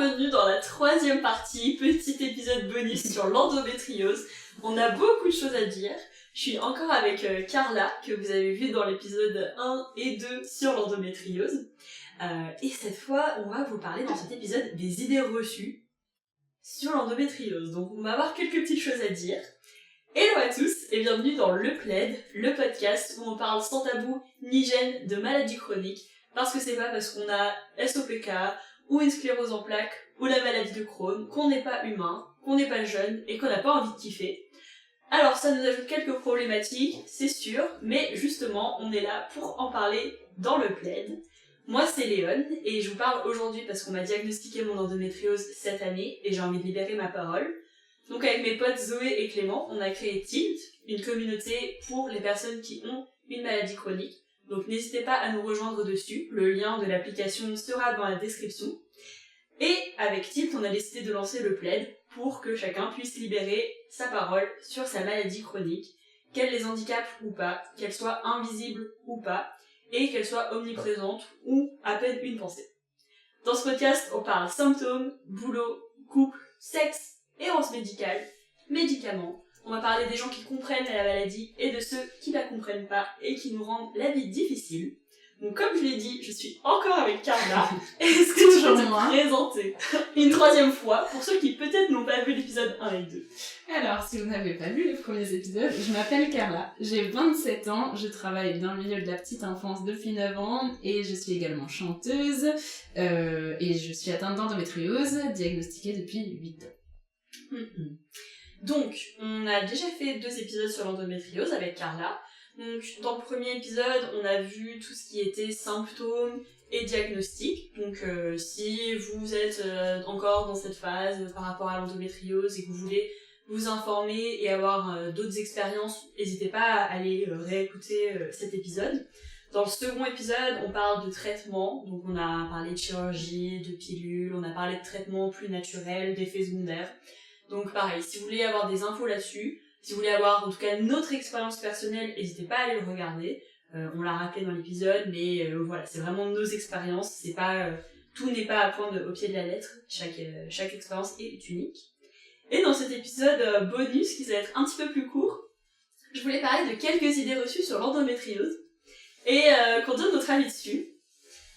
bienvenue dans la 3e partie, petit épisode bonus sur l'endométriose. On a beaucoup de choses à dire. Je suis encore avec Carla, que vous avez vu dans l'épisode 1 et 2 sur l'endométriose. Et cette fois, on va vous parler dans cet épisode des idées reçues sur l'endométriose. Donc on va avoir quelques petites choses à dire. Hello à tous et bienvenue dans Le Plaid, le podcast où on parle sans tabou ni gêne de maladies chroniques, parce que c'est pas parce qu'on a SOPK ou une sclérose en plaques ou la maladie de Crohn qu'on n'est pas humain, qu'on n'est pas jeune et qu'on n'a pas envie de kiffer. Alors ça nous ajoute quelques problématiques, c'est sûr, mais justement on est là pour en parler dans Le Plaid. Moi c'est Léon et je vous parle aujourd'hui parce qu'on m'a diagnostiqué mon endométriose cette année et j'ai envie de libérer ma parole. Donc avec mes potes Zoé et Clément, on a créé Tilt, une communauté pour les personnes qui ont une maladie chronique. Donc n'hésitez pas à nous rejoindre dessus, le lien de l'application sera dans la description. Et avec Tilt, on a décidé de lancer le plaid pour que chacun puisse libérer sa parole sur sa maladie chronique, qu'elle les handicape ou pas, qu'elle soit invisible ou pas, et qu'elle soit omniprésente ou à peine une pensée. Dans ce podcast, on parle symptômes, boulot, couple, sexe, errance médicale, médicaments. On va parler des gens qui comprennent la maladie et de ceux qui la comprennent pas et qui nous rendent la vie difficile. Donc comme je l'ai dit, je suis encore avec Carla. Est-ce que tu peux te présenter une 3e fois pour ceux qui peut-être n'ont pas vu l'épisode 1 et 2? Alors, si vous n'avez pas vu les premiers épisodes, je m'appelle Carla, j'ai 27 ans, je travaille dans le milieu de la petite enfance depuis 9 ans et je suis également chanteuse et je suis atteinte d'endométriose, diagnostiquée depuis 8 ans. Donc, on a déjà fait 2 épisodes sur l'endométriose avec Carla. Donc, dans le premier épisode, on a vu tout ce qui était symptômes et diagnostic. Donc, si vous êtes encore dans cette phase par rapport à l'endométriose et que vous voulez vous informer et avoir d'autres expériences, n'hésitez pas à aller réécouter cet épisode. Dans le second épisode, on parle de traitement. Donc, on a parlé de chirurgie, de pilules, on a parlé de traitements plus naturels, d'effets secondaires. Donc pareil, si vous voulez avoir des infos là-dessus, si vous voulez avoir en tout cas notre expérience personnelle, n'hésitez pas à aller le regarder. On l'a rappelé dans l'épisode, mais voilà, c'est vraiment nos expériences. C'est pas tout n'est pas à prendre au pied de la lettre. Chaque expérience est unique. Et dans cet épisode bonus, qui va être un petit peu plus court, je voulais parler de quelques idées reçues sur l'endométriose et qu'on donne notre avis dessus.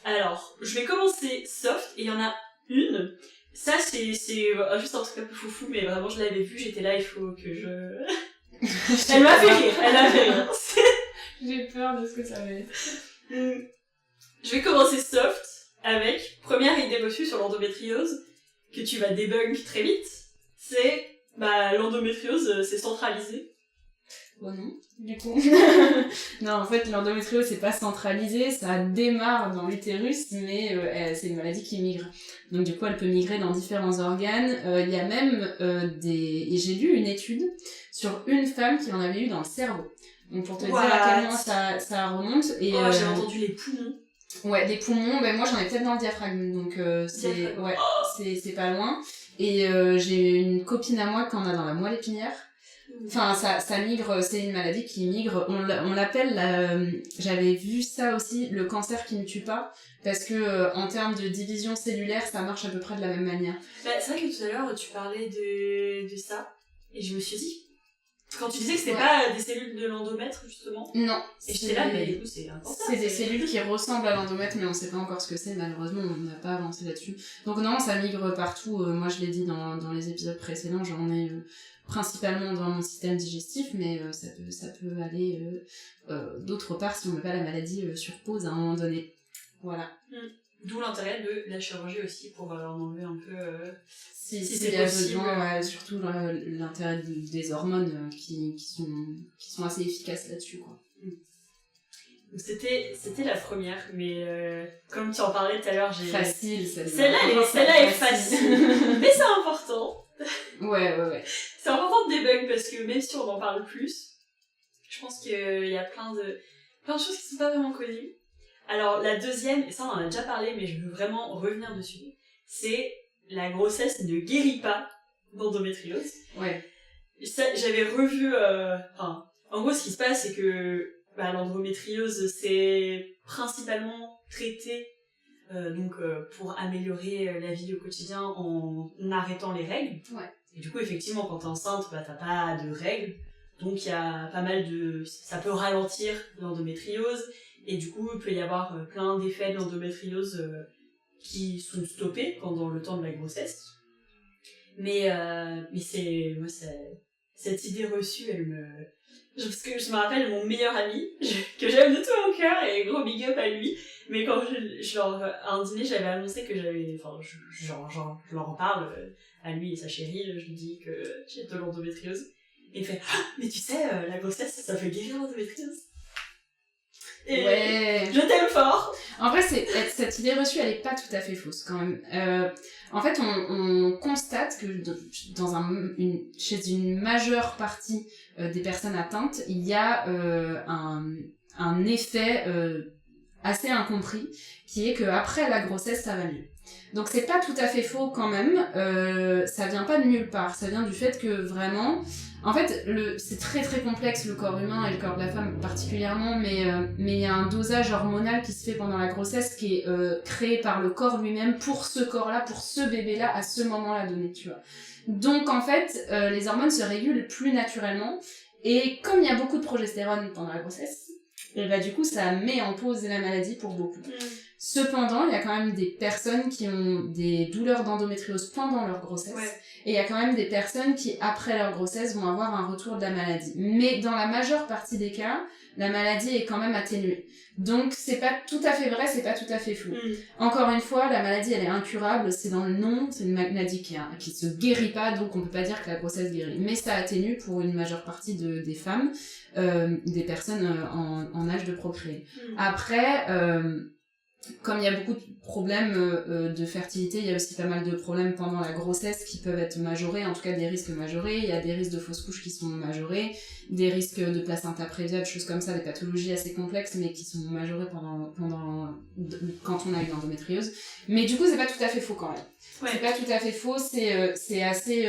Alors, je vais commencer soft et il y en a une. Ça, c'est juste un truc un peu foufou, mais vraiment, je l'avais vu, j'étais là, il faut que je... Elle m'a fait rire. J'ai peur de ce que ça va être. Je vais commencer soft avec, première idée reçue sur l'endométriose, que tu vas débug très vite, c'est, l'endométriose, c'est centralisé. Oh non, du coup. Non, en fait, l'endométriose, c'est pas centralisé, ça démarre dans l'utérus, mais c'est une maladie qui migre. Donc, du coup, elle peut migrer dans différents organes. Il y a même et j'ai lu une étude sur une femme qui en avait eu dans le cerveau. Donc, pour te dire à quel point ça remonte. Et, j'ai entendu les poumons. Ouais, des poumons, ben moi j'en ai peut-être dans le diaphragme, donc c'est pas loin. Et j'ai une copine à moi qui en a dans la moelle épinière. Enfin, ça migre, c'est une maladie qui migre. On l'appelle, j'avais vu ça aussi, le cancer qui ne tue pas, parce que en termes de division cellulaire, ça marche à peu près de la même manière. C'est vrai que tout à l'heure, tu parlais de ça, et je me suis dit, quand tu disais que c'était pas des cellules de l'endomètre, justement. Non. Et j'étais là, mais du coup, c'est important. C'est des cellules qui ressemblent à l'endomètre, mais on sait pas encore ce que c'est, malheureusement, on n'a pas avancé là-dessus. Donc non, ça migre partout. Moi, je l'ai dit dans les épisodes précédents, j'en ai principalement dans mon système digestif, mais ça peut aller d'autre part si on met pas la maladie sur pause à un moment donné. Voilà. D'où l'intérêt de la chirurgie aussi, pour en enlever un peu... si c'est possible. Besoin, surtout l'intérêt des hormones qui sont assez efficaces là-dessus, quoi. Donc c'était la première, mais comme tu en parlais tout à l'heure, j'ai... Facile, celle-là est facile. Mais c'est important. Ouais. C'est important de débug parce que même si on en parle plus, je pense qu'il y a plein de choses qui sont pas vraiment connues. Alors la deuxième, et ça on en a déjà parlé, mais je veux vraiment revenir dessus, c'est la grossesse ne guérit pas d'endométriose. Ouais. J'avais revu... en gros, ce qui se passe, c'est que l'endométriose, c'est principalement traité pour améliorer la vie au quotidien en arrêtant les règles. Ouais. Et du coup, effectivement, quand t'es enceinte, bah, t'as pas de règles. Donc, il y a pas mal de... Ça peut ralentir l'endométriose. Et du coup, il peut y avoir plein d'effets de l'endométriose qui sont stoppés pendant le temps de la grossesse. Mais cette idée reçue, parce que je me rappelle mon meilleur ami, que j'aime de tout mon cœur, et gros big up à lui. Mais quand à un dîner, j'avais annoncé que j'avais... Enfin, je leur en parle à lui et sa chérie, je lui dis que j'ai de l'endométriose. Et il fait « Ah, mais tu sais, la grossesse, ça fait guérir l'endométriose !» Et ouais. Je t'aime fort. En vrai, cette idée reçue, elle est pas tout à fait fausse quand même. En fait, on constate que chez une majeure partie des personnes atteintes, il y a un effet assez incompris, qui est qu'après la grossesse, ça va mieux. Donc c'est pas tout à fait faux quand même, ça vient pas de nulle part, ça vient du fait que vraiment... En fait, c'est très très complexe le corps humain et le corps de la femme particulièrement, mais il y a un dosage hormonal qui se fait pendant la grossesse qui est créé par le corps lui-même pour ce corps-là, pour ce bébé-là, à ce moment-là donné, tu vois. Donc en fait, les hormones se régulent plus naturellement, et comme il y a beaucoup de progestérone pendant la grossesse, et bah du coup ça met en pause la maladie pour beaucoup. Cependant, il y a quand même des personnes qui ont des douleurs d'endométriose pendant leur grossesse. Ouais. Et il y a quand même des personnes qui, après leur grossesse, vont avoir un retour de la maladie. Mais dans la majeure partie des cas, la maladie est quand même atténuée. Donc, c'est pas tout à fait vrai, c'est pas tout à fait faux. Encore une fois, la maladie, elle est incurable, c'est dans le nom, c'est une maladie qui se guérit pas, donc on peut pas dire que la grossesse guérit. Mais ça atténue pour une majeure partie des femmes, des personnes en âge de procréer. Après... comme il y a beaucoup de problèmes de fertilité, il y a aussi pas mal de problèmes pendant la grossesse qui peuvent être majorés, en tout cas des risques majorés. Il y a des risques de fausses couches qui sont majorés, des risques de placenta préviable, choses comme ça, des pathologies assez complexes mais qui sont majorées quand on a une endométriose. Mais du coup, c'est pas tout à fait faux quand même. Ouais. C'est pas tout à fait faux, c'est assez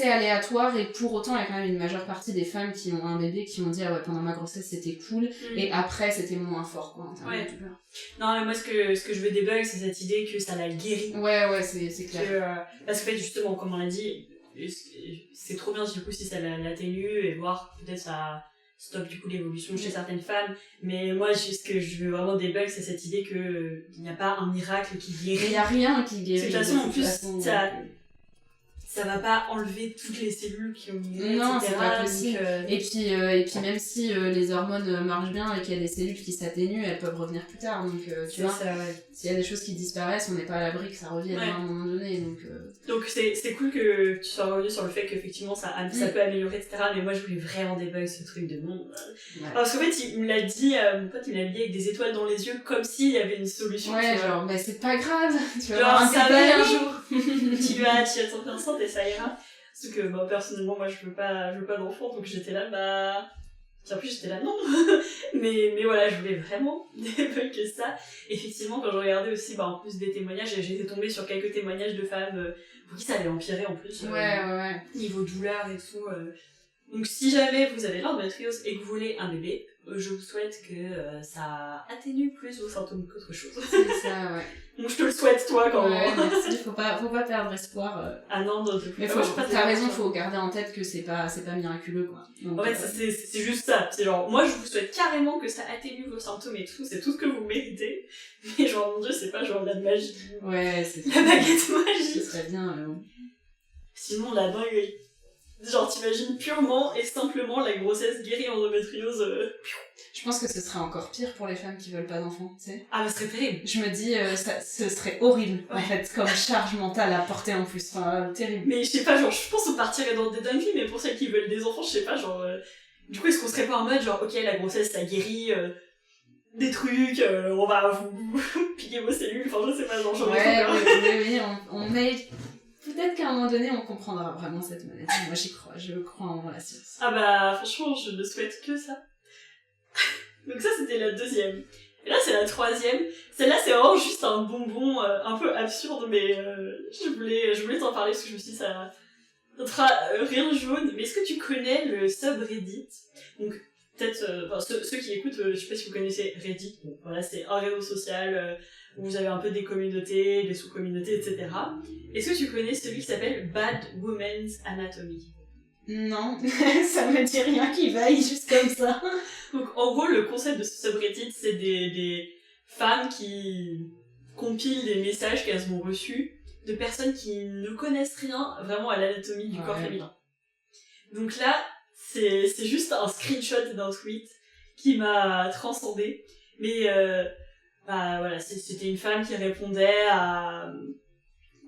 aléatoire, et pour autant il y a quand même une majeure partie des femmes qui ont un bébé qui ont dit ah ouais, pendant ma grossesse c'était cool et après c'était moins fort quoi en termes de douleur. Non mais moi ce que je veux débug c'est cette idée que ça la guérit. Ouais c'est clair. Parce que justement comme on l'a dit c'est trop bien du coup si ça l'atténue et voir peut-être ça stoppe du coup l'évolution chez certaines femmes, mais moi ce que je veux vraiment débug c'est cette idée que il n'y a pas un miracle qui guérit. Il y a rien qui guérit. De toute façon en plus ça va pas enlever toutes les cellules qui ont migré, non, etc. c'est pas possible. Et puis même si les hormones marchent bien et qu'il y a des cellules qui s'atténuent, elles peuvent revenir plus tard. Donc tu vois, s'il y a des choses qui disparaissent, on n'est pas à l'abri que ça revienne à un moment donné. Donc c'est cool que tu sois revenu sur le fait qu'effectivement ça peut améliorer, etc. Mais moi je voulais vraiment débug ce truc de non. Parce qu'en fait il me l'a dit, mon pote il me l'a dit avec des étoiles dans les yeux comme s'il y avait une solution. Ouais, genre bah c'est pas grave, tu vas avoir un bébé un jour. tu vas tomber enceinte et ça ira. Parce que personnellement moi je veux pas d'enfant, donc j'étais là en plus j'étais là non. mais voilà, je voulais vraiment débugger ça. Effectivement quand je regardais aussi en plus des témoignages, j'étais tombée sur quelques témoignages de femmes pour qui ça avait empiré en plus. Ouais. Niveau douleur et tout. Donc si jamais vous avez l'endométriose et que vous voulez un bébé, je vous souhaite que ça atténue plus vos symptômes qu'autre chose. C'est ça, ouais. Donc je te le souhaite toi quand même. Merci, faut pas perdre espoir. Ah non, mais t'as raison, faut garder en tête que c'est pas miraculeux quoi. Donc, en fait c'est juste ça, c'est genre moi je vous souhaite carrément que ça atténue vos symptômes et tout, c'est tout ce que vous méritez. Mais genre mon dieu, c'est pas genre la magie. Ouais, c'est la baguette magique. Ce serait bien Sinon la dinguerie. Genre t'imagines purement et simplement la grossesse guérie endométriose. Je pense que ce serait encore pire pour les femmes qui veulent pas d'enfants, tu sais. Ah, ce serait terrible. Je me dis, ce serait horrible, en fait, comme charge mentale à porter en plus. Enfin, terrible. Mais je sais pas, genre, je pense qu'on partirait dans des dingueries, mais pour celles qui veulent des enfants, je sais pas, genre... Du coup, est-ce qu'on serait pas en mode, genre, ok, la grossesse, ça guérit des trucs, on va vous piquer vos cellules, enfin, je sais pas, genre, oui, on met... Peut-être qu'à un moment donné, on comprendra vraiment cette maladie. Moi, j'y crois, je crois en la science. Ah franchement, je ne souhaite que ça. Donc ça, c'était la deuxième. Et là, c'est la troisième. Celle-là, c'est vraiment juste un bonbon un peu absurde, mais je voulais t'en parler parce que je me suis dit, ça sera rien jaune. Mais est-ce que tu connais le subreddit ? Donc, peut-être, ceux qui écoutent, je sais pas si vous connaissez Reddit. Bon, voilà, c'est un réseau social où vous avez un peu des communautés, des sous-communautés, etc. Est-ce que tu connais celui qui s'appelle Bad Women's Anatomy? Non, ça me dit rien qui vaille juste comme ça. Donc, en gros, le concept de ce subreddit, c'est des femmes qui compilent des messages qu'elles ont reçus de personnes qui ne connaissent rien vraiment à l'anatomie du corps féminin. Donc là, c'est juste un screenshot d'un tweet qui m'a transcendée. Mais voilà, c'était une femme qui répondait à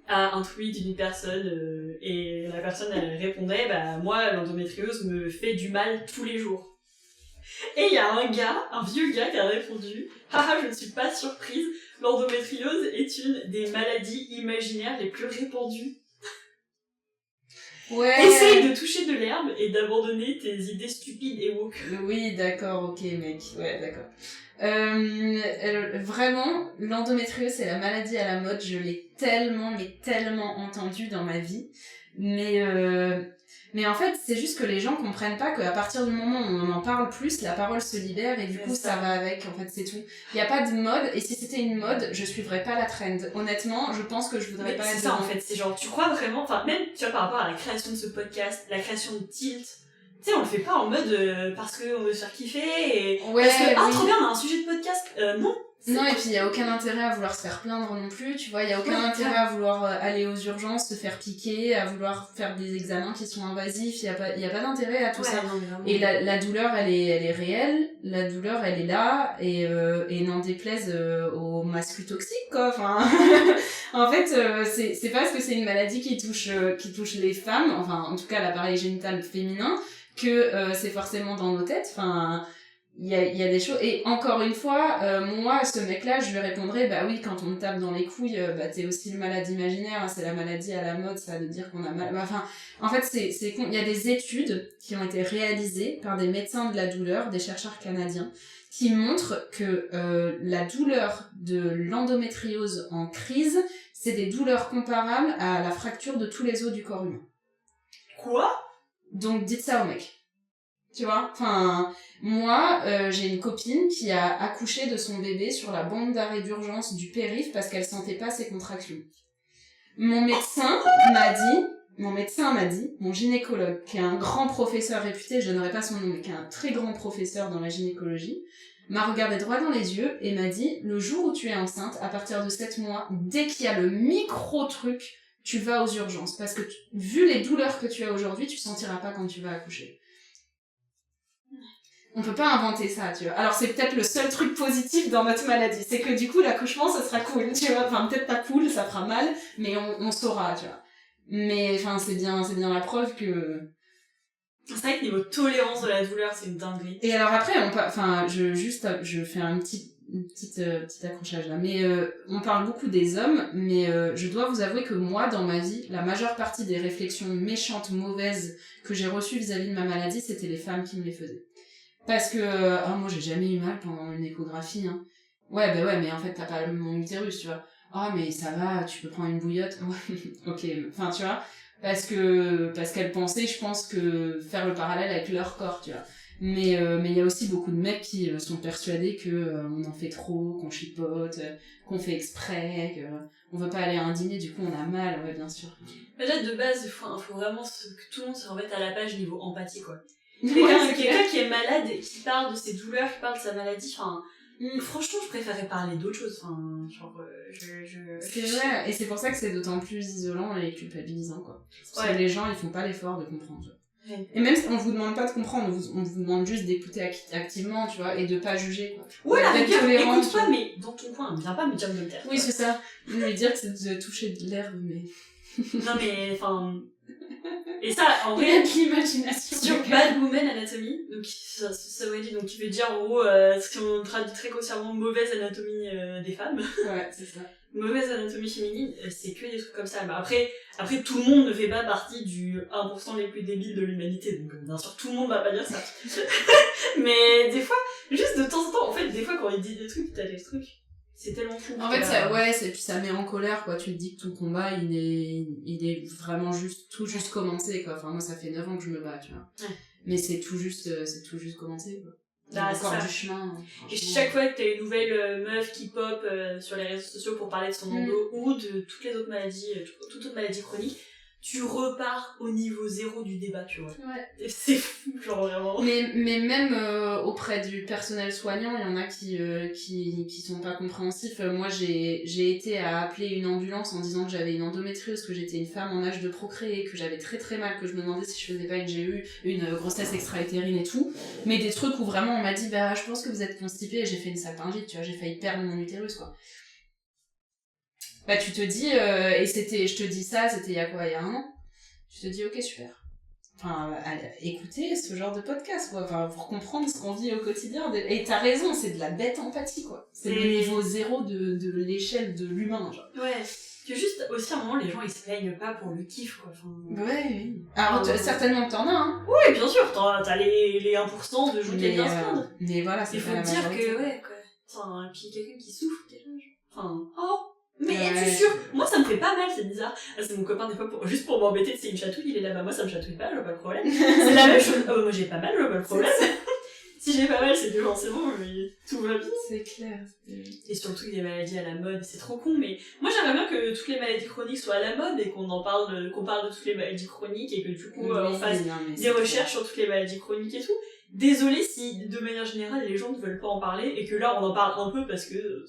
un tweet d'une personne et la personne elle répondait moi l'endométriose me fait du mal tous les jours. Et il y a un vieux gars qui a répondu haha, je ne suis pas surprise, l'endométriose est une des maladies imaginaires les plus répandues. Ouais. Essaye de toucher de l'herbe et d'abandonner tes idées stupides et woke. Oui, d'accord, ok mec, ouais, d'accord. Vraiment, l'endométriose c'est la maladie à la mode, je l'ai tellement entendue dans ma vie, mais en fait c'est juste que les gens comprennent pas qu'à partir du moment où on en parle plus, la parole se libère et du coup ça va avec, en fait c'est tout. Il y a pas de mode, et si c'était une mode, je suivrais pas la trend. Honnêtement, je pense que je voudrais pas être ça en fait, c'est genre tu crois vraiment, enfin même tu vois par rapport à la création de ce podcast, la création de Tilt, tu sais, on le fait pas en mode parce qu'on veut se faire kiffer et parce que trop bien, on a un sujet de podcast. Non. Non, et puis il y a aucun intérêt à vouloir se faire plaindre non plus, tu vois, il y a aucun intérêt à vouloir aller aux urgences, se faire piquer, à vouloir faire des examens qui sont invasifs, il y a pas d'intérêt à tout ça. Non, et la douleur elle est réelle, la douleur elle est là et n'en déplaise aux masculins toxiques quoi, enfin en fait c'est pas parce que c'est une maladie qui touche les femmes, enfin en tout cas l'appareil génital féminin, que c'est forcément dans nos têtes, enfin il y a des choses, et encore une fois moi ce mec là je lui répondrais bah oui, quand on me tape dans les couilles t'es aussi le malade imaginaire, c'est la maladie à la mode, ça veut dire qu'on a mal, enfin en fait c'est con. Il y a des études qui ont été réalisées par des médecins de la douleur, des chercheurs canadiens, qui montrent que la douleur de l'endométriose en crise, c'est des douleurs comparables à la fracture de tous les os du corps humain. Quoi? Donc dites ça au mec. Tu vois, enfin, moi, j'ai une copine qui a accouché de son bébé sur la bande d'arrêt d'urgence du périph' parce qu'elle sentait pas ses contractions. Mon médecin m'a dit, mon gynécologue, qui est un grand professeur réputé, je donnerai pas son nom, mais qui est un très grand professeur dans la gynécologie, m'a regardé droit dans les yeux et m'a dit, le jour où tu es enceinte, à partir de 7 mois, dès qu'il y a le micro-truc, tu vas aux urgences. Parce que vu les douleurs que tu as aujourd'hui, tu sentiras pas quand tu vas accoucher. On peut pas inventer ça, tu vois. Alors c'est peut-être le seul truc positif dans notre maladie, c'est que du coup l'accouchement ça sera cool, tu vois. Enfin peut-être pas cool, ça fera mal, mais on saura, tu vois. Mais enfin c'est bien la preuve que... C'est vrai que niveau tolérance de la douleur c'est une dinguerie. Et alors après je fais un petit accrochage là, mais on parle beaucoup des hommes, mais je dois vous avouer que moi dans ma vie, la majeure partie des réflexions méchantes, mauvaises que j'ai reçues vis-à-vis de ma maladie, c'était les femmes qui me les faisaient. Parce que moi j'ai jamais eu mal pendant une échographie, hein. Ouais mais en fait t'as pas mon utérus, tu vois. Mais ça va, tu peux prendre une bouillotte. Ok, enfin tu vois, parce qu'elles pensaient, je pense, que faire le parallèle avec leur corps, tu vois. Mais il y a aussi beaucoup de mecs qui sont persuadés que on en fait trop, qu'on chipote, qu'on fait exprès, qu'on veut pas aller à un dîner, du coup on a mal, ouais bien sûr. Déjà de base, il faut vraiment que tout le monde se remette à la page niveau empathie quoi. Quelqu'un qui est malade et qui parle de ses douleurs, qui parle de sa maladie, enfin... Franchement, je préférais parler d'autre chose. Enfin, genre, C'est vrai, et c'est pour ça que c'est d'autant plus isolant et culpabilisant, quoi. Parce que les gens, ils font pas l'effort de comprendre. Ouais. Et même si on vous demande pas de comprendre, on vous demande juste d'écouter activement, tu vois, et de pas juger. Ouais, la rigueur, écoute pas, mais dans ton coin, viens pas me dire de me taire. Oui, c'est ça. Lui dire que c'est de toucher de l'herbe, mais... Non, mais, enfin... Et ça, en vrai, l'imagination sur Bad Women Anatomy, donc ça veut dire, donc tu veux dire en gros, si on traduit très grossièrement mauvaise anatomie des femmes. Ouais, c'est ça. Mauvaise anatomie féminine, c'est que des trucs comme ça. Bah après tout le monde ne fait pas partie du 1% les plus débiles de l'humanité, donc bien sûr tout le monde va pas dire ça. Mais des fois, juste de temps en temps, en fait, des fois quand il dit des trucs, t'as des trucs. C'est tellement fou. En fait, ça met en colère, quoi. Tu te dis que ton combat, il est vraiment tout juste commencé, quoi. Enfin, moi, ça fait 9 ans que je me bats, tu vois. Ouais. Mais c'est tout juste commencé, quoi. Ah, encore c'est ça. du chemin. Et chaque fois que t'as une nouvelle meuf qui pop sur les réseaux sociaux pour parler de son endo ou de toutes les autres maladies, toute autre maladie chronique, tu repars au niveau 0 du débat, tu vois. Ouais. Et c'est fou, genre vraiment. Mais même auprès du personnel soignant, il y en a qui sont pas compréhensifs. Moi, j'ai été à appeler une ambulance en disant que j'avais une endométriose, que j'étais une femme en âge de procréer, que j'avais très très mal, que je me demandais si je faisais pas une GU, une grossesse extra-utérine et tout. Mais des trucs où vraiment on m'a dit, bah, je pense que vous êtes constipée, et j'ai fait une salpingite, tu vois, j'ai failli perdre mon utérus, quoi. Bah, tu te dis, je te dis ça, c'était il y a quoi, il y a 1 an? Tu te dis, ok, super. Enfin, écoutez ce genre de podcast, quoi. Enfin, pour comprendre ce qu'on vit au quotidien. Et t'as raison, c'est de la bête empathie, quoi. C'est le niveau 0 de l'échelle de l'humain, genre. Ouais. Que juste, aussi, à un moment, les gens, ils se plaignent pas pour le kiff, quoi. Enfin... Ouais, oui. Alors, certainement que t'en as, hein. Oui, bien sûr, t'as les 1% de gens qui aiment bien se plaindre. Mais voilà, c'est il faut pas la dire majorité. que, ouais, quoi. Enfin, puis quelqu'un qui souffre, enfin, oh. Mais Ouais. es-tu sûr? Moi, ça me fait pas mal, c'est bizarre. Ah, c'est mon copain, des fois, juste pour m'embêter, c'est une chatouille, il est là, bah, moi, ça me chatouille pas, je vois pas le problème. C'est la même chose. Moi, j'ai pas mal, je vois pas le problème. Si j'ai pas mal, c'est que c'est bon, mais tout va bien. C'est clair. Et surtout, des maladies à la mode, c'est trop con, mais moi, j'aimerais bien que toutes les maladies chroniques soient à la mode et qu'on parle de toutes les maladies chroniques et que du coup, on fasse des recherches sur toutes les maladies chroniques et tout. Désolée si, de manière générale, les gens ne veulent pas en parler et que là, on en parle un peu parce que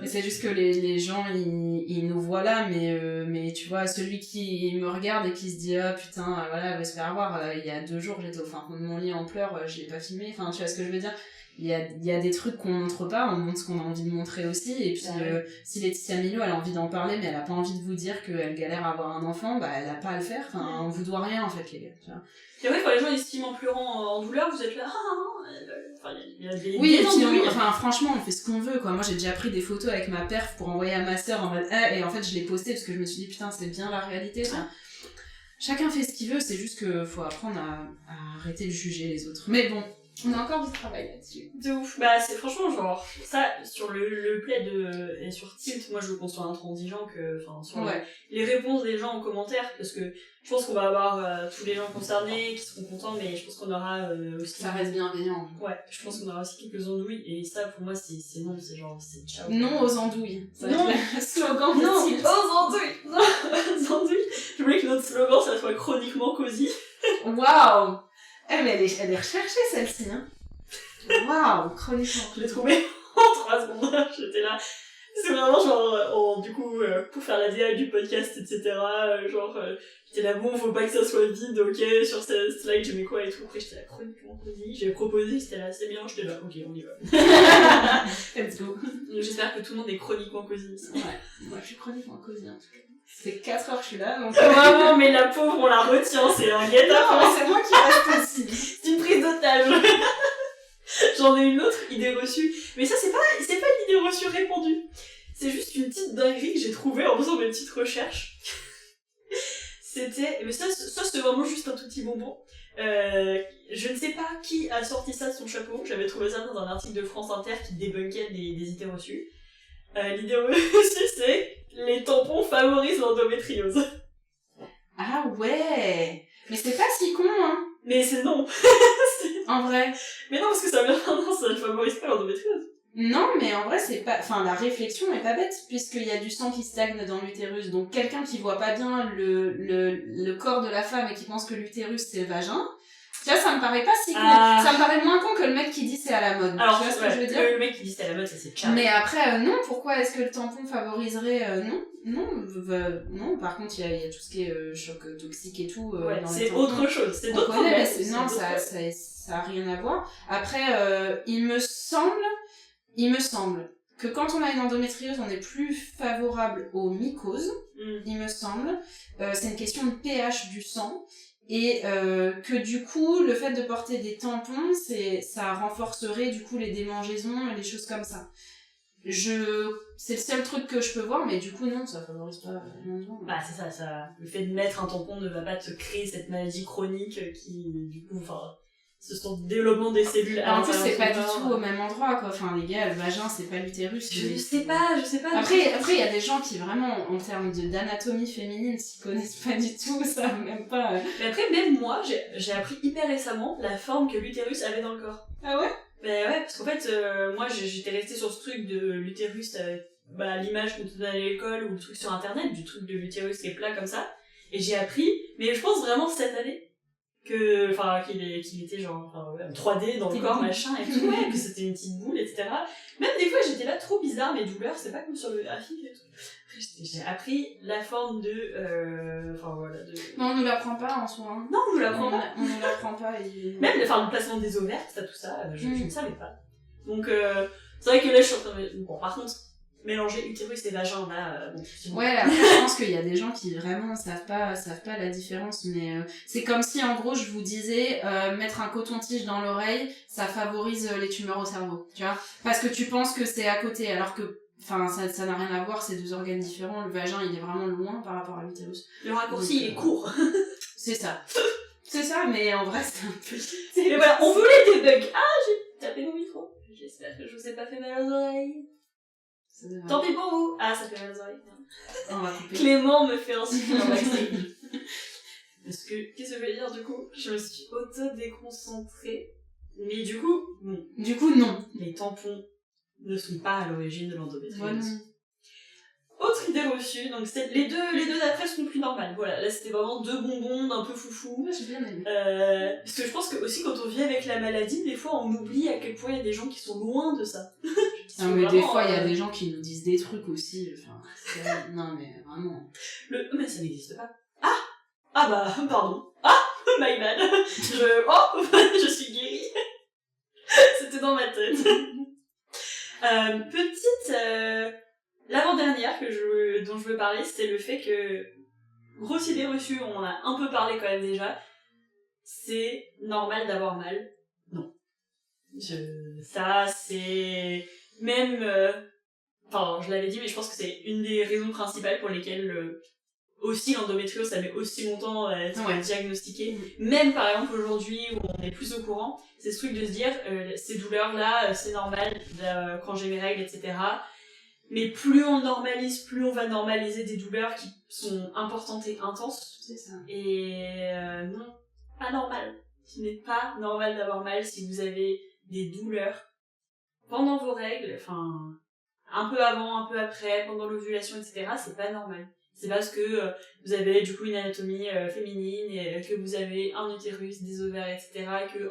Mais c'est juste que les gens, ils nous voient là, mais tu vois, celui qui me regarde et qui se dit, ah putain, voilà, elle va se faire avoir, il y a 2 jours, j'étais au fin fond de mon lit en pleurs, je l'ai pas filmé, enfin, tu vois ce que je veux dire? Il y a des trucs qu'on montre pas, on montre ce qu'on a envie de montrer aussi, et puis si Laetitia Milhaud, elle a envie d'en parler, mais elle a pas envie de vous dire qu'elle galère à avoir un enfant, bah elle a pas à le faire, enfin, on vous doit rien en fait, les gars, tu vois. Et ouais, quand les gens estiment en pleurant en douleur, vous êtes là, enfin, il y a des... Oui, et puis enfin, franchement, on fait ce qu'on veut, quoi. Moi, j'ai déjà pris des photos avec ma perf pour envoyer à ma sœur en mode, et en fait, je l'ai posté parce que je me suis dit, putain, c'est bien la réalité, ça. Chacun fait ce qu'il veut, c'est juste que faut apprendre à arrêter de juger les autres. Mais bon, on a encore du travail là-dessus. De ouf. Bah, c'est franchement, genre, ça, sur le plaid et sur Tilt, moi, je veux qu'on soit intransigeant enfin, sur les réponses des gens en commentaire, parce que je pense qu'on va avoir tous les gens concernés qui seront contents, mais je pense qu'on aura aussi... Ça reste bienveillant. Ouais, je pense qu'on aura aussi quelques andouilles, et ça, pour moi, c'est non, c'est genre, c'est ciao. Non aux andouilles. Non, slogan de non, Tilt. aux andouilles. Non, aux andouilles. Je voulais que notre slogan, ça soit chroniquement cosy. Waouh. Mais elle est recherchée, celle-ci, hein. Waouh, chroniquement. Je l'ai trouvée en 3 secondes, j'étais là. C'est vraiment genre, du coup, pour faire la DA du podcast, etc., j'étais là, bon, faut pas que ça soit vide, ok, sur cette slide, je mets quoi et tout. Après, j'étais là, chroniquement cosy, j'ai proposé, c'était là, c'est bien, j'étais là, ok, on y va. Let's go. J'espère que tout le monde est chroniquement cosy. Ouais, moi je suis chroniquement cosy en tout cas. C'est 4 heures que je suis là, donc... Vraiment, mais la pauvre, on la retient, c'est un guet-apens. C'est moi qui reste aussi. C'est une prise d'otage. J'en ai une autre idée reçue. Mais ça, c'est pas une idée reçue répandue. C'est juste une petite dinguerie que j'ai trouvée en faisant mes petites recherches. Mais ça, c'est vraiment juste un tout petit bonbon. Je ne sais pas qui a sorti ça de son chapeau. J'avais trouvé ça dans un article de France Inter qui débunkait des idées reçues. L'idée reçue, c'est les tampons favorisent l'endométriose. Ah ouais. Mais c'est pas si con, hein. Mais c'est non. En vrai. Mais non, parce que ça ne favorise pas l'endométriose. Non, mais en vrai, c'est pas... Enfin, la réflexion est pas bête, puisqu'il y a du sang qui stagne dans l'utérus. Donc, quelqu'un qui voit pas bien le corps de la femme et qui pense que l'utérus, c'est le vagin... Tu vois, ça me paraît pas si con. Ça me paraît moins con que le mec qui dit c'est à la mode. Alors, tu vois ce que je veux dire? Le mec qui dit c'est à la mode, ça c'est clair. Mais après, non, pourquoi est-ce que le tampon favoriserait... Non, par contre, il y a tout ce qui est choc toxique et tout. Ouais, dans c'est autre chose, c'est d'autres problèmes. Non, ça a rien à voir. Après, il me semble que quand on a une endométriose, on est plus favorable aux mycoses, il me semble. C'est une question de pH du sang. Et que du coup, le fait de porter des tampons, ça renforcerait du coup les démangeaisons et les choses comme ça. C'est le seul truc que je peux voir, mais du coup non, ça favorise pas l'endométriose. Bah c'est ça. Le fait de mettre un tampon ne va pas te créer cette maladie chronique qui, du coup, enfin, développement des cellules. En plus, c'est pas du tout au même endroit, quoi. Enfin, les gars, le vagin, c'est pas l'utérus. Je sais pas. Après, il y a des gens qui, vraiment, en termes d'anatomie féminine, s'y connaissent pas du tout, ça, même pas. Mais après, même moi, j'ai appris hyper récemment la forme que l'utérus avait dans le corps. Ah ouais? Ouais, parce qu'en fait, moi, j'étais restée sur ce truc de l'utérus, l'image qu'on te donne à l'école, ou le truc sur internet, du truc de l'utérus qui est plat comme ça. Et j'ai appris, mais je pense vraiment cette année, qu'il était genre, en 3D dans le corps, machin, et tout, que c'était une petite boule, etc. Même des fois, j'étais là trop bizarre, mes douleurs, c'est pas comme sur le graphique et tout. Après, j'ai appris la forme de, Non, on nous l'apprend pas en soi. Hein. Non, on nous l'apprend pas. On nous l'apprend pas. Même, le placement des ovaires, tout ça, je ne savais pas. Donc, c'est vrai que là, je suis en train de... Bon, par contre, mélanger utérus et vagin, là, Ouais, après, je pense qu'il y a des gens qui vraiment savent pas la différence, mais c'est comme si, en gros, je vous disais, mettre un coton-tige dans l'oreille, ça favorise les tumeurs au cerveau, tu vois? Parce que tu penses que c'est à côté, alors que, enfin, ça n'a rien à voir, c'est deux organes différents, le vagin, il est vraiment loin par rapport à l'utérus. Le raccourci, il est court. C'est ça. C'est ça, mais en vrai, c'est un peu... Mais voilà, on voulait des bugs. Ah, j'ai tapé mon micro. J'espère que je vous ai pas fait mal aux oreilles. Tant pis pour vous. Ah, ça fait mal aux oreilles. On va couper. Clément me fait insulter en backstage. Parce que, qu'est-ce que je vais dire du coup? Je me suis auto-déconcentrée. Mais du coup, bon. Du coup, non. Les tampons ne sont pas à l'origine de l'endométriose. Voilà. Autre idée reçue, donc les deux d'après sont plus normales. Voilà, là c'était vraiment deux bonbons un peu foufou. Ouais, j'ai bien aimé. Parce que je pense que aussi quand on vit avec la maladie, des fois on oublie à quel point il y a des gens qui sont loin de ça. Non mais des fois il y a des gens qui nous disent des trucs aussi, enfin, non mais vraiment. Mais ça n'existe pas. Ah bah, pardon. My bad. Je suis guérie. C'était dans ma tête. L'avant-dernière dont je veux parler, c'est le fait que, grosse idée reçue, on en a un peu parlé quand même déjà, c'est normal d'avoir mal. Non. Ça, c'est... Même... je l'avais dit, mais je pense que c'est une des raisons principales pour lesquelles aussi l'endométriose, ça met aussi longtemps à être diagnostiqué. Même par exemple aujourd'hui où on est plus au courant, c'est ce truc de se dire, ces douleurs-là, c'est normal quand j'ai mes règles, etc. Mais plus on normalise, plus on va normaliser des douleurs qui sont importantes et intenses. C'est ça. Et non, pas normal. Ce n'est pas normal d'avoir mal si vous avez des douleurs pendant vos règles, un peu avant, un peu après, pendant l'ovulation, etc. C'est pas normal. C'est parce que vous avez du coup une anatomie féminine et que vous avez un utérus, des ovaires, etc. Et que,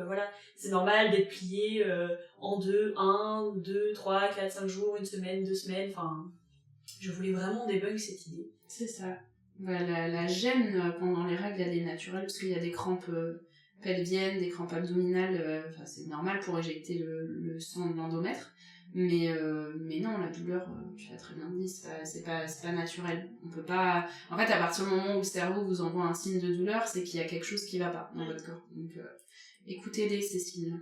voilà, c'est normal d'être plié en 1, 2, 3, 4, 5 jours, une semaine, 2 semaines, je voulais vraiment débunk cette idée. C'est ça. La gêne pendant les règles, elle est naturelle parce qu'il y a des crampes pelviennes, des crampes abdominales, c'est normal pour éjecter le sang de l'endomètre. Mais non, la douleur, tu l'as très bien dit, c'est pas naturel. On peut pas... En fait, à partir du moment où le cerveau vous envoie un signe de douleur, c'est qu'il y a quelque chose qui va pas dans votre corps. Donc, écoutez ces signes.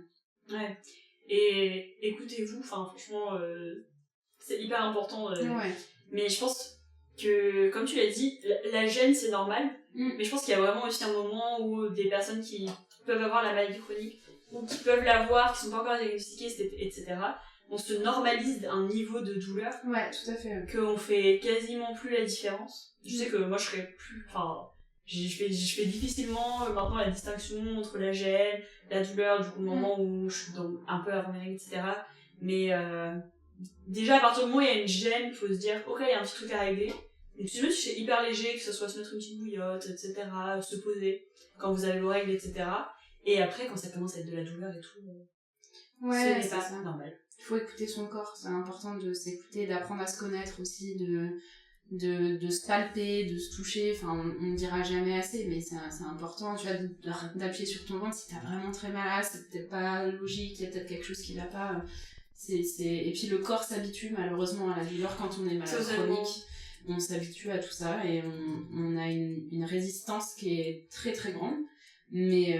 Ouais. Et écoutez-vous, franchement, c'est hyper important. Ouais. Mais je pense que, comme tu l'as dit, la gêne, c'est normal. Mais je pense qu'il y a vraiment aussi un moment où des personnes qui peuvent avoir la maladie chronique, ou qui peuvent l'avoir, qui sont pas encore diagnostiquées, etc., on se normalise un niveau de douleur. Ouais, tout à fait. Qu'on fait quasiment plus la différence. Je sais que moi, je serais plus... je fais difficilement maintenant la distinction entre la gêne, la douleur, du coup, le moment où je suis un peu avant mes règles, etc. Mais déjà, à partir du moment où il y a une gêne, il faut se dire, ok, il y a un petit truc à régler. Donc, si c'est hyper léger, que ce soit se mettre une petite bouillotte, etc., se poser quand vous avez vos règles, etc. Et après, quand ça commence à être de la douleur et tout, ouais, c'est pas ça. normal. Il faut écouter son corps, c'est important de s'écouter, d'apprendre à se connaître aussi, de se palper, de se toucher, on ne dira jamais assez, mais c'est important, tu vois, d'appuyer sur ton ventre si t'as vraiment très mal, c'est peut-être pas logique, il y a peut-être quelque chose qui va pas, et puis le corps s'habitue malheureusement à la douleur quand on est malade chronique, on s'habitue à tout ça, et on a une résistance qui est très très grande, mais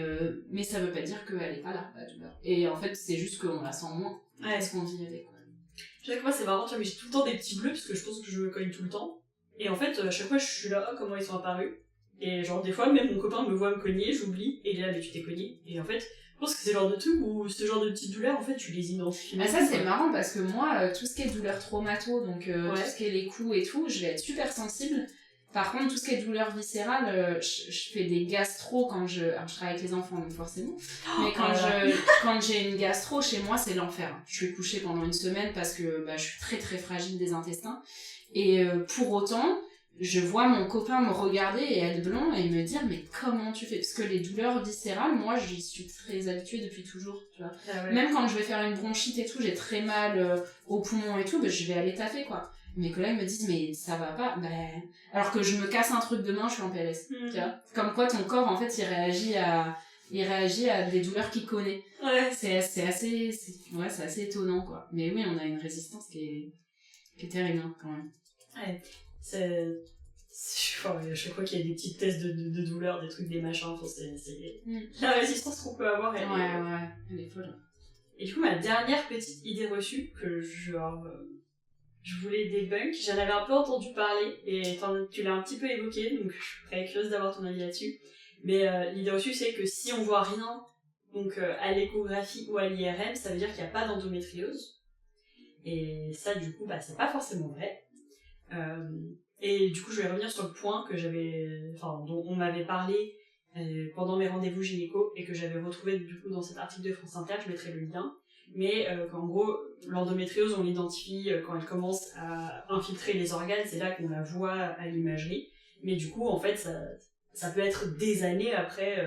ça veut pas dire qu'elle est pas là, la douleur, et en fait c'est juste qu'on la sent moins. Parce qu'on vit avec, quoi. Chaque fois, c'est marrant, tu vois, mais j'ai tout le temps des petits bleus parce que je pense que je me cogne tout le temps. Et en fait, à chaque fois, je suis là, comment ils sont apparus. Et genre, des fois, même mon copain me voit me cogner, j'oublie, et il est là, mais tu t'es cogné. Et en fait, je pense que c'est le genre de truc où ce genre de petites douleurs, en fait, tu les identifies. Ah, ça, c'est marrant parce que moi, tout ce qui est douleur traumato, donc tout ce qui est les coups et tout, je vais être super sensible. Par contre, tout ce qui est douleur viscérale, je fais des gastro quand je... Alors, je travaille avec les enfants, donc forcément. Mais quand j'ai une gastro, chez moi, c'est l'enfer. Je suis couchée pendant une semaine parce que je suis très très fragile des intestins. Et pour autant, je vois mon copain me regarder et être blanc et me dire mais comment tu fais? Parce que les douleurs viscérales, moi j'y suis très habituée depuis toujours, tu vois. Ah ouais. Même quand je vais faire une bronchite et tout, j'ai très mal aux poumons et tout, je vais aller taffer quoi. Mes collègues me disent mais ça va pas, alors que je me casse un truc demain, je suis en PLS, tu vois. Comme quoi ton corps en fait il réagit à des douleurs qu'il connaît. Ouais. C'est assez étonnant quoi. Mais oui, on a une résistance qui est terrible hein, quand même. Ouais. Je crois qu'il y a des petits tests de douleur, des trucs, des machins, enfin, c'est la résistance qu'on peut avoir, elle est folle. Et du coup, ma dernière petite idée reçue, que je voulais débunk, j'en avais un peu entendu parler, et tu l'as un petit peu évoqué, donc je suis très curieuse d'avoir ton avis là-dessus. Mais l'idée reçue, c'est que si on voit rien, donc à l'échographie ou à l'IRM, ça veut dire qu'il n'y a pas d'endométriose. Et ça, du coup, c'est pas forcément vrai. Et du coup, je vais revenir sur le point dont on m'avait parlé pendant mes rendez-vous gynéco et que j'avais retrouvé du coup dans cet article de France Inter, je mettrai le lien. Mais qu'en gros, l'endométriose, on l'identifie quand elle commence à infiltrer les organes, c'est là qu'on la voit à l'imagerie. Mais du coup, en fait, ça peut être des années après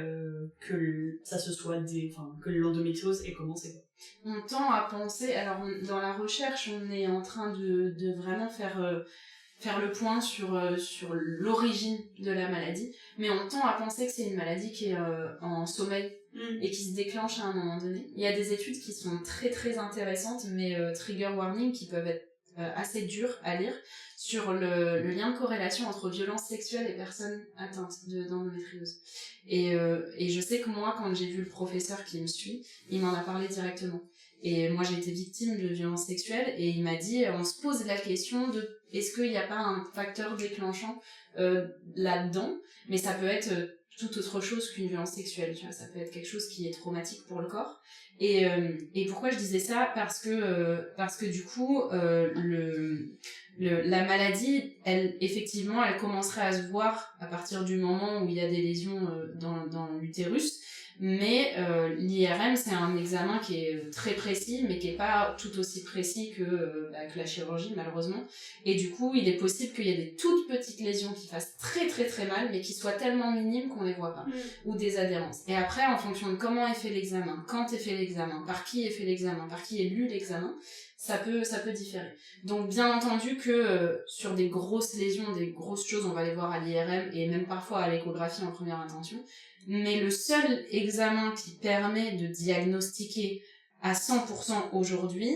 que que l'endométriose ait commencé. On tend à penser, alors dans la recherche, on est en train de vraiment faire le point sur l'origine de la maladie, mais on tend à penser que c'est une maladie qui est en sommeil et qui se déclenche à un moment donné. Il y a des études qui sont très très intéressantes, mais trigger warning, qui peuvent être assez dures à lire, sur le lien de corrélation entre violences sexuelles et personnes atteintes d'endométriose. Et je sais que moi, quand j'ai vu le professeur qui me suit, il m'en a parlé directement. Et moi, j'ai été victime de violences sexuelles et il m'a dit, on se pose la question de est-ce qu'il n'y a pas un facteur déclenchant là-dedans, mais ça peut être tout autre chose qu'une violence sexuelle, tu vois, ça peut être quelque chose qui est traumatique pour le corps. Et pourquoi je disais ça? Parce que du coup, la maladie, effectivement, elle commencerait à se voir à partir du moment où il y a des lésions dans l'utérus. Mais l'IRM, c'est un examen qui est très précis, mais qui est pas tout aussi précis que la chirurgie, malheureusement. Et du coup, il est possible qu'il y ait des toutes petites lésions qui fassent très très très mal, mais qui soient tellement minimes qu'on les voit pas, ou des adhérences. Et après, en fonction de comment est fait l'examen, quand est fait l'examen, par qui est fait l'examen, par qui est lu l'examen, ça peut différer. Donc bien entendu que sur des grosses lésions, des grosses choses, on va les voir à l'IRM et même parfois à l'échographie en première intention. Mais le seul examen qui permet de diagnostiquer à 100% aujourd'hui,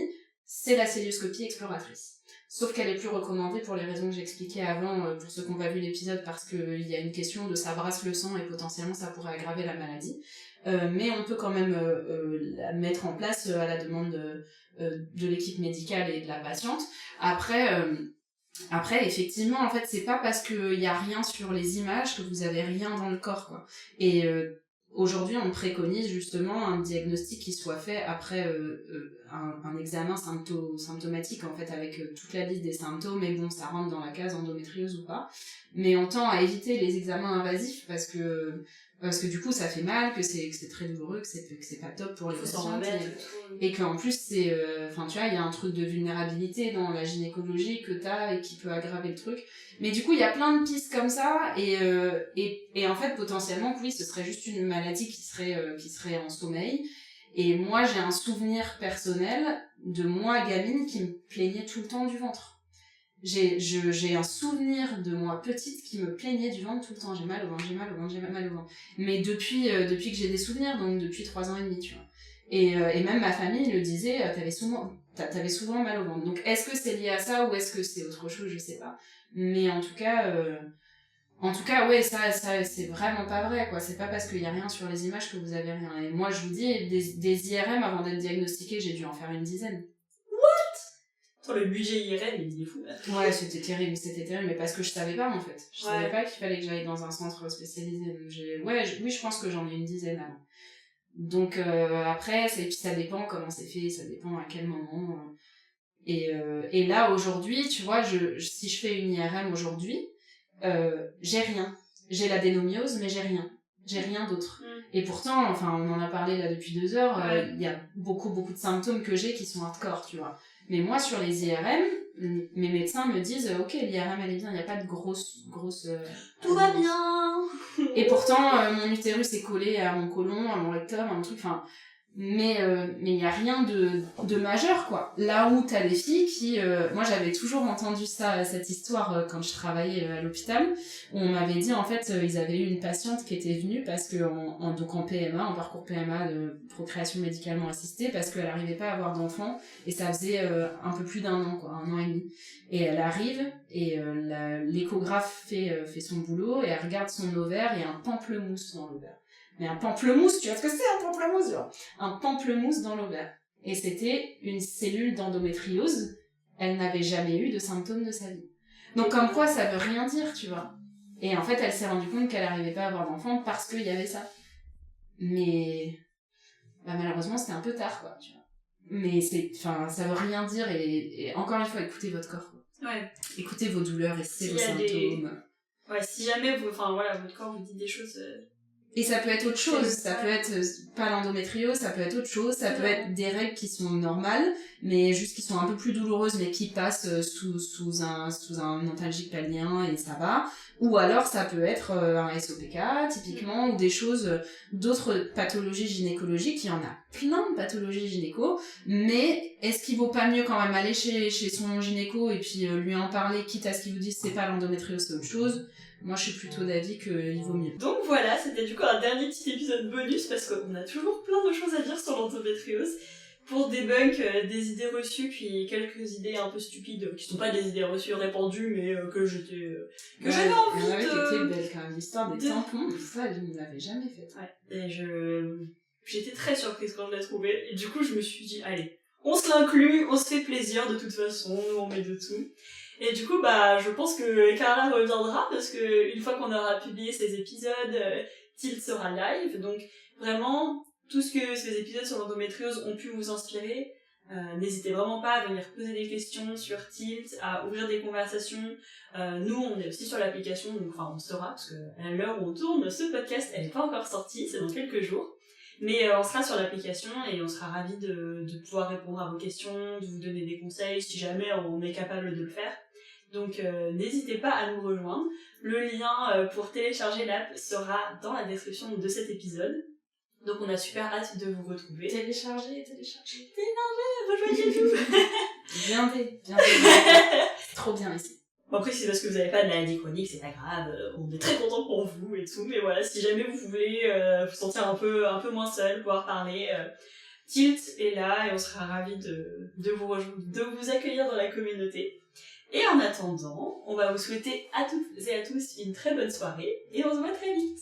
c'est la cœlioscopie exploratrice. Sauf qu'elle est plus recommandée pour les raisons que j'expliquais avant, pour ceux qui n'ont pas vu l'épisode, parce qu'il y a une question de ça brasse le sang et potentiellement ça pourrait aggraver la maladie. Mais on peut quand même la mettre en place à la demande de l'équipe médicale et de la patiente. Après, effectivement, en fait, c'est pas parce qu'il y a rien sur les images que vous avez rien dans le corps, quoi. Et aujourd'hui, on préconise justement un diagnostic qui soit fait après un examen symptomatique, en fait, avec toute la liste des symptômes, et bon, ça rentre dans la case endométriose ou pas. Mais on tend à éviter les examens invasifs parce que du coup ça fait mal, que c'est très douloureux, que c'est pas top pour les patients et qu'en plus c'est tu vois, il y a un truc de vulnérabilité dans la gynécologie que t'as et qui peut aggraver le truc. Mais du coup il y a plein de pistes comme ça et en fait potentiellement oui, ce serait juste une maladie qui serait en sommeil. Et moi j'ai un souvenir personnel de moi gamine qui me plaignait tout le temps du ventre. J'ai un souvenir de moi petite qui me plaignait du ventre tout le temps. J'ai mal au ventre, j'ai mal au ventre, j'ai mal au ventre. Mais depuis que j'ai des souvenirs, donc depuis 3 ans et demi, tu vois. Et même ma famille le disait, t'avais souvent mal au ventre. Donc est-ce que c'est lié à ça ou est-ce que c'est autre chose, je sais pas. Mais en tout cas, ouais, ça c'est vraiment pas vrai, quoi. C'est pas parce qu'il y a rien sur les images que vous avez rien. Et moi, je vous dis, des IRM avant d'être diagnostiquée, j'ai dû en faire une dizaine. Le budget IRM, il est fou, là. Ouais, c'était terrible, mais parce que je savais pas, en fait. Je savais pas qu'il fallait que j'aille dans un centre spécialisé. Donc oui, je pense que j'en ai une dizaine avant. Donc, après, puis ça dépend comment c'est fait, ça dépend à quel moment. Et là, aujourd'hui, tu vois, si je fais une IRM aujourd'hui, j'ai rien. J'ai l'adénomiose, mais j'ai rien. J'ai rien d'autre. Et pourtant, enfin, on en a parlé là depuis 2 heures, il y a beaucoup de symptômes que j'ai qui sont hardcore, tu vois. Mais moi, sur les IRM, mes médecins me disent « Ok, l'IRM, elle est bien, il n'y a pas de grosse... Tout va bien !» Et pourtant, mon utérus est collé à mon côlon, à mon rectum, à mon truc, enfin... Mais il y a rien de majeur, quoi. Là où t'as des filles qui... moi, j'avais toujours entendu cette histoire quand je travaillais à l'hôpital, où on m'avait dit, en fait, ils avaient eu une patiente qui était venue parce que donc en PMA, en parcours PMA de procréation médicalement assistée, parce qu'elle arrivait pas à avoir d'enfant, et ça faisait un peu plus d'1 an, quoi, 1 an et demi. Et elle arrive, et l'échographe fait son boulot, et elle regarde son ovaire, et il y a un pamplemousse dans l'ovaire. Mais un pamplemousse, tu vois ce que c'est un pamplemousse, genre? Un pamplemousse dans l'ovaire. Et c'était une cellule d'endométriose. Elle n'avait jamais eu de symptômes de sa vie. Donc comme quoi, ça veut rien dire, tu vois. Et en fait, elle s'est rendue compte qu'elle n'arrivait pas à avoir d'enfant parce qu'il y avait ça. Mais malheureusement, c'était un peu tard, quoi, tu vois. Mais ça veut rien dire. Et encore une fois, écoutez votre corps, quoi. Ouais. Écoutez vos douleurs, et vos symptômes. Ouais, si jamais votre corps vous dit des choses... Et ça peut être autre chose, ça peut être pas l'endométriose, ça peut être autre chose, ça peut être des règles qui sont normales, mais juste qui sont un peu plus douloureuses, mais qui passent sous un antalgique pelvien et ça va. Ou alors ça peut être un SOPK, typiquement, ou des choses, d'autres pathologies gynécologiques, il y en a plein de pathologies gynéco, mais est-ce qu'il vaut pas mieux quand même aller chez son gynéco et puis lui en parler, quitte à ce qu'il vous dise c'est pas l'endométriose, c'est autre chose? Moi, je suis plutôt d'avis qu'il vaut mieux. Donc voilà, c'était du coup un dernier petit épisode bonus, parce qu'on a toujours plein de choses à dire sur l'endométriose, pour debunk des idées reçues, puis quelques idées un peu stupides, qui sont pas des idées reçues répandues, mais que j'avais envie de... Il y en avait qui étaient belles quand même, l'histoire des tampons, ça, je ne l'avais jamais faite. Ouais, et j'étais très surprise quand je l'ai trouvée, et du coup, je me suis dit, allez, on se l'inclut, on se fait plaisir de toute façon, on met de tout. Et du coup, je pense que Carla reviendra, parce que une fois qu'on aura publié ces épisodes, Tilt sera live. Donc vraiment, tout ce que ces épisodes sur l'endométriose ont pu vous inspirer, n'hésitez vraiment pas à venir poser des questions sur Tilt, à ouvrir des conversations. Nous, on est aussi sur l'application, donc on sera, parce que à l'heure où on tourne ce podcast, elle n'est pas encore sortie, c'est dans quelques jours. Mais on sera sur l'application et on sera ravis de pouvoir répondre à vos questions, de vous donner des conseils si jamais on est capable de le faire. Donc n'hésitez pas à nous rejoindre. Le lien pour télécharger l'app sera dans la description de cet épisode. Donc on a super hâte de vous retrouver. Téléchargez, rejoignez-nous. Viendez. C'est trop bien ici. Bon, après, c'est parce que vous n'avez pas de maladie chronique, c'est pas grave, on est très contents pour vous et tout, mais voilà, si jamais vous voulez vous sentir un peu moins seul, pouvoir parler, Tilt est là et on sera ravis de vous rejoindre, de vous accueillir dans la communauté. Et en attendant, on va vous souhaiter à toutes et à tous une très bonne soirée et on se voit très vite.